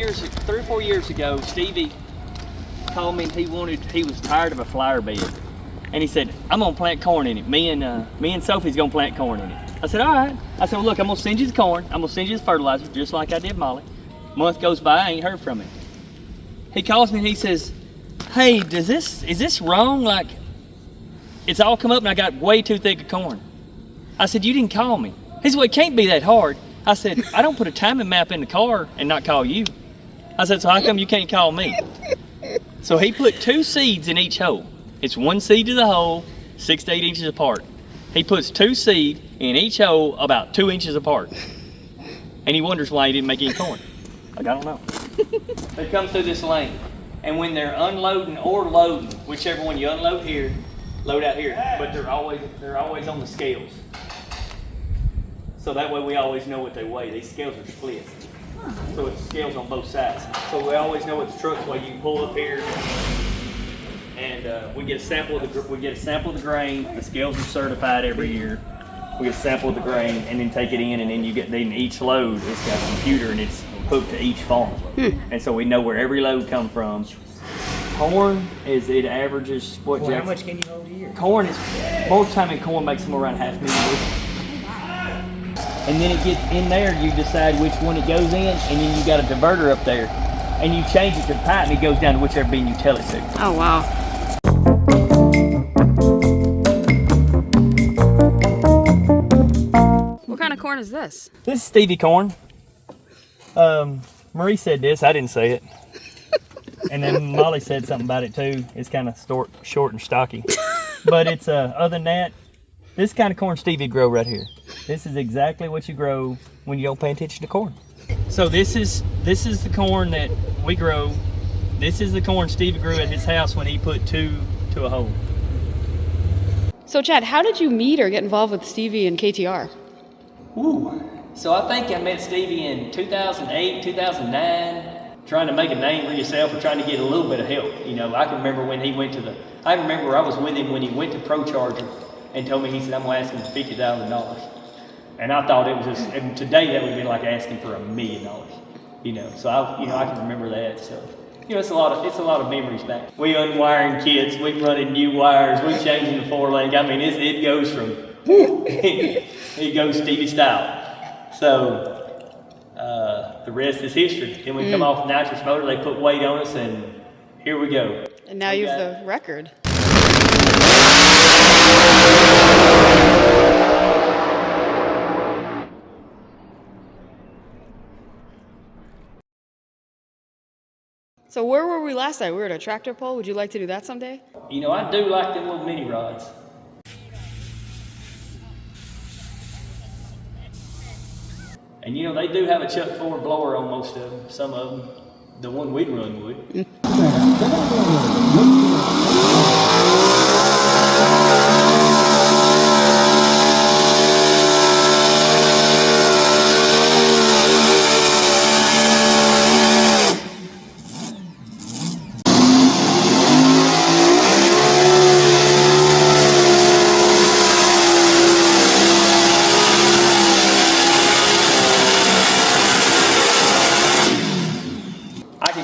or 4 years ago, Stevie called me and he was tired of a flower bed. And he said, I'm gonna plant corn in it. Me and Sophie's gonna plant corn in it. I said, all right. I said, well, look, I'm gonna send you the corn. I'm gonna send you the fertilizer, just like I did Molly. Month goes by, I ain't heard from him. He calls me and he says, hey, is this wrong? Like, it's all come up and I got way too thick of corn. I said, you didn't call me. He said, well, it can't be that hard. I said, I don't put a timing map in the car and not call you. I said, so how come you can't call me? So he put 2 seeds in each hole. It's 1 seed to the hole, 6 to 8 inches apart. He puts 2 seed in each hole about 2 inches apart. And he wonders why he didn't make any corn. Like, I don't know. They come through this lane. And when they're unloading or loading, whichever one you unload here, load out here. But they're always on the scales. So that way we always know what they weigh. These scales are split. So it's scales on both sides. So we always know what the truck's weigh. You can pull up here and we get a sample of the grain. The scales are certified every year. We get a sample of the grain and then take it in, and then each load, it's got a computer and it's hooked to each farm. And so we know where every load comes from. Corn it averages what? Well, how much can you hold a year? Corn is most time in corn makes somewhere around 500,000 bushels. And then it gets in there, you decide which one it goes in, and then you got a diverter up there. And you change it to the pipe, and it goes down to whichever bin you tell it to. Oh, wow. What kind of corn is this? This is Stevie corn. Marie said this, I didn't say it. And then Molly said something about it too. It's kind of short and stocky. But it's, other than that, this kind of corn Stevie grow right here. This is exactly what you grow when you don't pay attention to corn. So this is the corn that we grow. This is the corn Stevie grew at his house when he put 2 to a hole. So Chad, how did you meet or get involved with Stevie and KTR? Ooh. So I think I met Stevie in 2008, 2009, trying to make a name for yourself or trying to get a little bit of help. You know, I can remember when he went to I remember I was with him when he went to Pro Charger and told me, he said, I'm gonna ask him for $50,000. And I thought it was just, and today that would be like asking for $1 million, you know. So I can remember that. So, you know, it's a lot of memories back. We unwiring kids, we running new wires, we changing the 4-link. I mean, it goes from, it goes Stevie style. So, the rest is history. Then we come off the nitrous motor, they put weight on us, and here we go. And now you have the record. So where were we last night? We were at a tractor pull. Would you like to do that someday? You know, I do like them little mini rods. And you know, they do have a Chuck Ford blower on most of them. Some of them, the one we'd run would.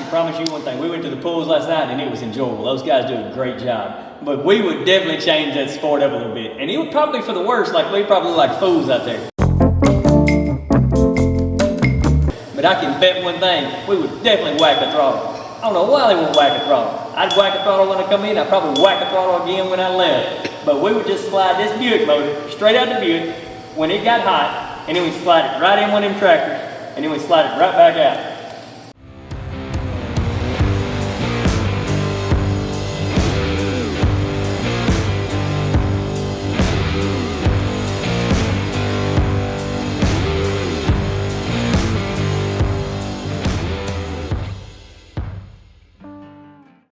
Promise you one thing, we went to the pools last night and it was enjoyable. Those guys do a great job. But we would definitely change that sport up a little bit. And it would probably for the worst, like we probably look like fools out there. But I can bet one thing, we would definitely whack the throttle. I don't know why they wouldn't whack the throttle. I'd whack the throttle when I come in, I'd probably whack the throttle again when I left. But we would just slide this Buick motor straight out the Buick when it got hot, and then we slide it right in one of them tractors, and then we slide it right back out.